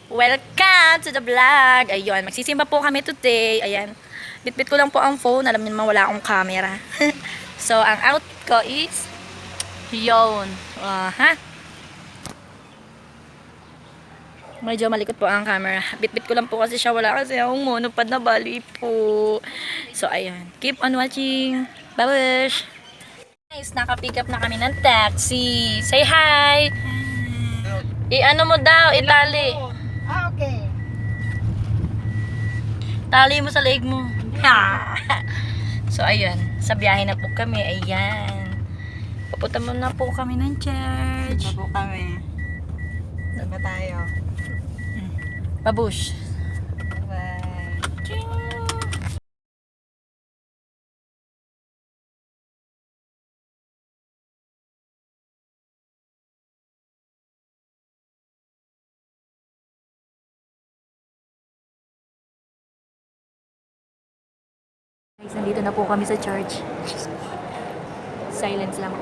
Welcome to the vlog! Ayun, magsisimba po kami today. Ayan, bitbit ko lang po ang phone. Alam niyo naman wala akong camera. So, ang out ko is yun. Ha? Medyo malikot po ang camera. Bitbit ko lang po kasi siya. Wala kasi akong monopod na bali po. So, ayun. Keep on watching. Babush! Guys, naka-pick up na kami ng taxi. Say hi! I-ano mo daw, itali. Okay. Tali mo sa leg mo. So, ayun. Sa biyahe na po kami. Ayan. Papunta muna po kami ng church. Ito po kami. Saan ba tayo? Babush. Bye. Guys, nandito na po kami sa church. Silence lang.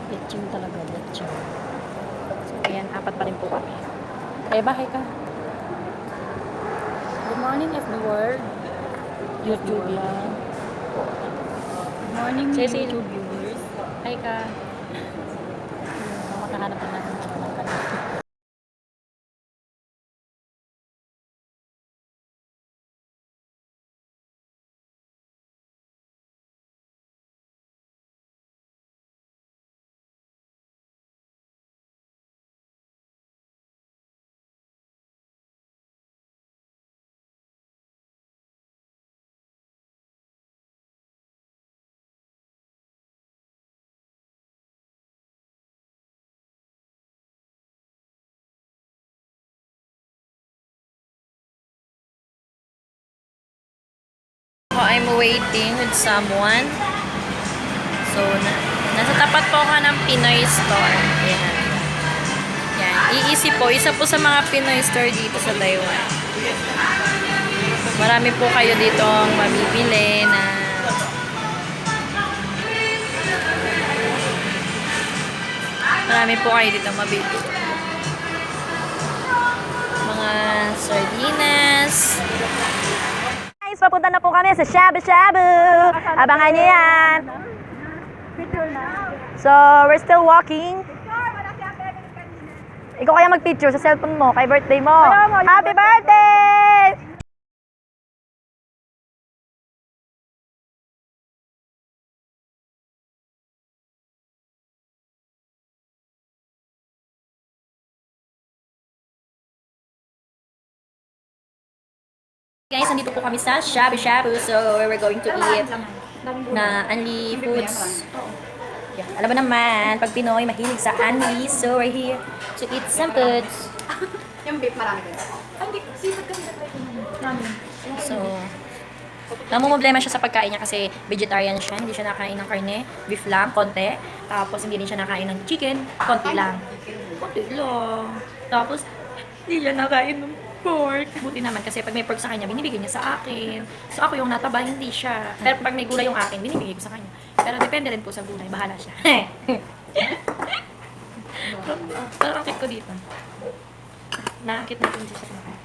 Letching talaga, letching. So, ayan, apat pa rin po kami. Kaya bahay ka. Good morning, FB World. YouTube yan. Good morning, YouTube viewers. Hi ka. Makahanap na natin ng kanal. I'm waiting with someone. So, nasa tapat po ako ng Pinoy store. Ayan. Yan. Iisip po. Isa po sa mga Pinoy store dito sa Taiwan. Marami po kayo dito ang mabibili na marami po kayo dito mabibili. Mga sardinas. Guys, papunta na po kami sa Shabu Shabu. Abangan niyo yan. So, we're still walking. Ikaw kaya mag-picture sa cellphone mo kay birthday mo. Happy birthday! Guys, nandito po kami sa Shabu Shabu. So, we're going to eat na Anli foods. Yeah. Alam mo naman, pag Pinoy, mahilig sa Anli. So, we're here to eat some foods. Yung beef marami din. So, namumblema siya sa pagkain niya kasi vegetarian siya. Hindi siya nakain ng karne. Beef lang, konti. Tapos, hindi rin siya nakain ng chicken. Konti lang. Konti lang. Tapos, hindi siya nakain ng pork. Buti naman kasi pag may pork sa kanya, binibigay niya sa akin. So ako yung nataba, hindi siya. Pero pag may gulay yung akin, binibigay ko sa kanya. Pero depende rin po sa gulay, bahala siya. Pero ang ko dito. Nakakit natin siya sa kanya.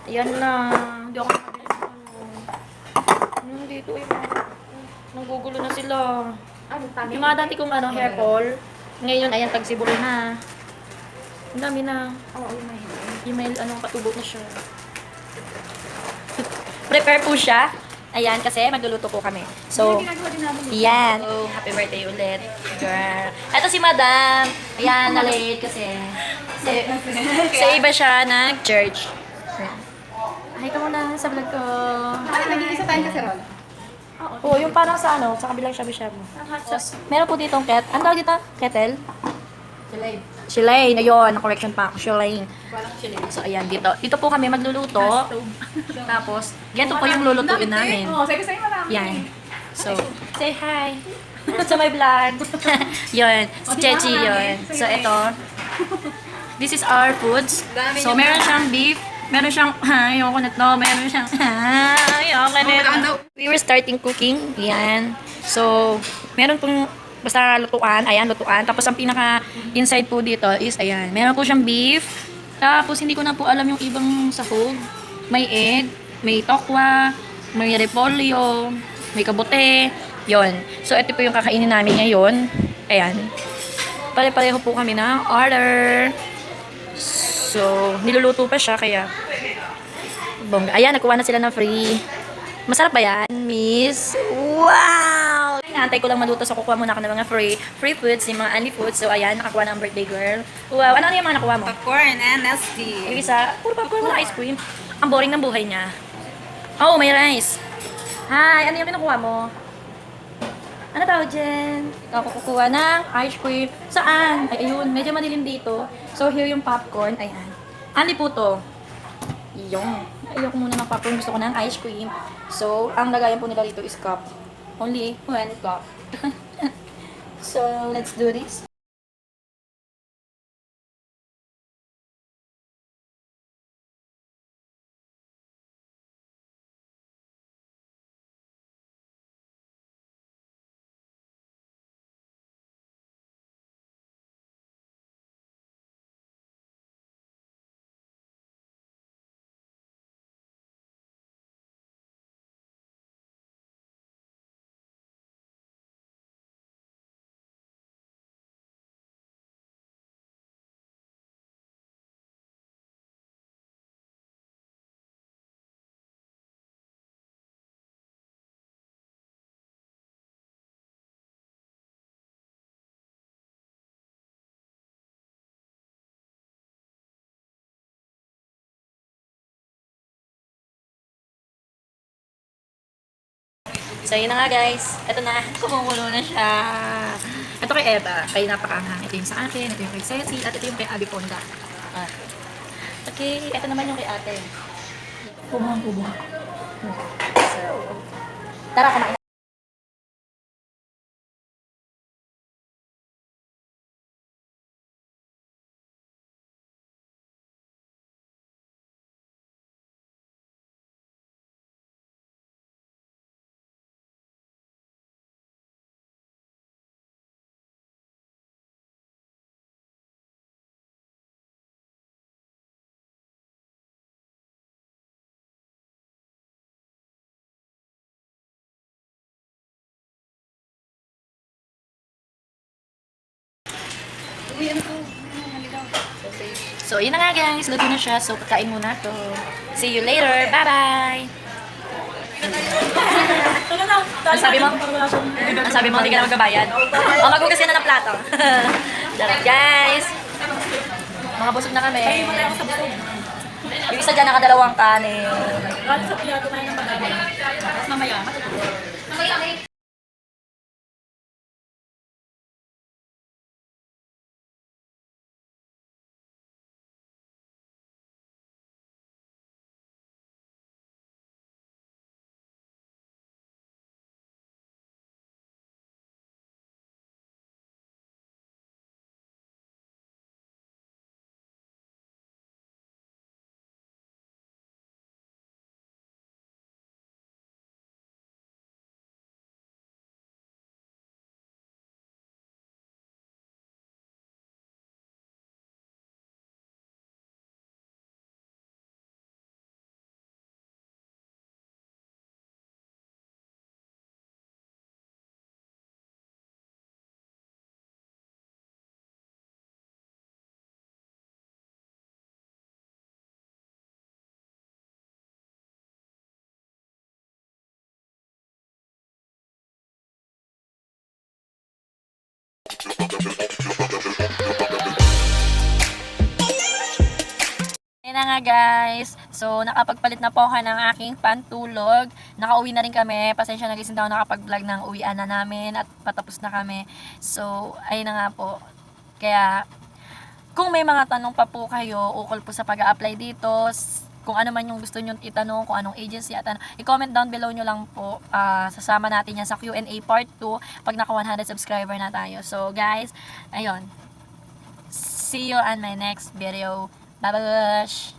Ayan lang. Hindi ako nakabili ng ano. Dito yung nanggugulo na sila. Yung mga dati kong hair fall, ngayon ayan tagsiburo na. Ang dami na. Oo, email, katubot na siya. Prepare po siya. Ayan, kasi magluluto po kami. So, yan. So, happy birthday ulit. Girl. Ito si Madam. Ayan, na-late kasi. Sa iba siya nag-church. Hi ka muna sa vlog ko. Nag-iisa tayo kasi ron. Oo, yung parang sa sa kabilang shabu-shabu. Meron po ditong ano tawag dito? Kettle? Shilane, ayun, na-correction pa ako, Shilane. So, ayan, dito. Dito po kami magluluto. Tapos, ganito po yung lulutuin namin. Oo, sige sa'yo marami. Yan. So, say hi. Sa my vlog. Yun, si Chechi yun. So, ito. This is our foods. So, meron siyang beef. Meron siyang, ayoko na to. Meron siyang, ayoko na to. We were starting cooking. Yan. So, meron pong basta lutuan, ayan, lutuan. Tapos ang pinaka inside po dito is, ayan, meron po siyang beef, Tapos, hindi ko na po alam yung ibang sahog. May egg, may tokwa, may repolyo, may kabote. Yon. So, ito po yung kakainin namin ngayon. Ayan. Pare-pareho po kami ng order. So, niluluto pa siya, kaya bongga. Ayan, nakuha na sila ng free. Masarap ba yan, miss? Wow! Inaantay ko lang maluto, so kukuha muna ako ng mga free foods, yung mga unli foods. So, ayan, nakakuha ng birthday girl. Wow, ano yung mga nakuha mo? Popcorn and NSD. Yung isa, puro popcorn na ice cream. Ang boring ng buhay niya. Oh, may rice. Hi, ano yung kinukuha mo? Ano tawag dyan? Ikaw kukuha ng ice cream. Saan? Ay, ayun, medyo madilim dito. So, here yung popcorn. Ayan. Unli po to. Yung. Ayoko muna ng popcorn. Gusto ko ng ice cream. So, ang lagayan po nila dito is cup. Only one cup. So, let's do this. So, yun na nga guys. Ito na. Kumukulo na siya. Ito kay Eva. Kay napakaanghang. Ito yung sa akin. Ito yung kay Ceci. At ito yung kay Abby Ponda. Ah. Okay. Ito naman yung kay ate. Kubuhang-kubuhang. So, tara kumain. So, yun na nga guys. Luto na siya. So, pagkain muna to. See you later. Bye-bye! Ang sabi mo? Ang sabi mo, hindi ka na magkabayad? O, maghugas ka na ng plato. Darat guys! Mga busog na kami. Yung isa dyan nakadalawang kanin. Ayun na nga guys. So, nakapagpalit na po ako ng aking pantulog. Nakauwi na rin kami. Pasensya na guys, hindi ako nakapag-vlog ng uwian na namin at patapos na kami. So, ayun na nga po. Kaya, kung may mga tanong pa po kayo, ukol po sa pag-a-apply dito, kung ano man yung gusto nyo itanong, kung anong agency at ano, i-comment down below nyo lang po. Sasama natin yan sa Q&A part 2 pag naka 100 subscriber na tayo. So, guys, ayun. See you on my next video. Bye-bye!